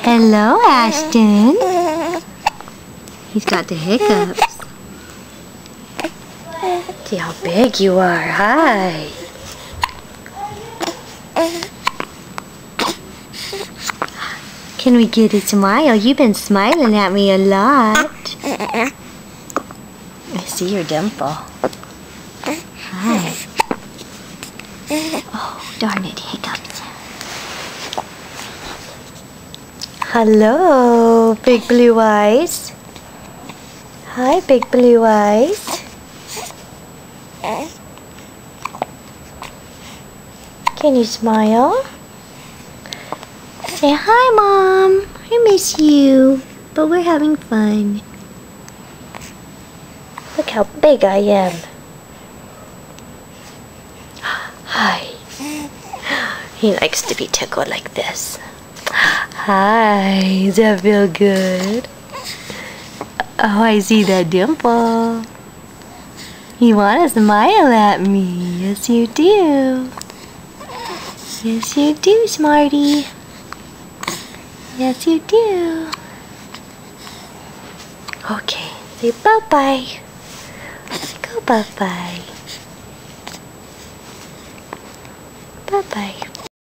Hello, Ashton. He's got the hiccups. See how big you are. Hi. Can we get a smile? You've been smiling at me a lot. I see your dimple. Hi. Oh, darn it, hiccups. Hello, big blue eyes. Hi, big blue eyes. Can you smile? Say hi, Mom. I miss you, but we're having fun. Look how big I am. Hi. He likes to be tickled like this. Hi, does that feel good? Oh, I see that dimple. You want to smile at me. Yes, you do. Yes, you do, Smarty. Yes, you do. Okay, say bye-bye. Go bye-bye. Bye-bye.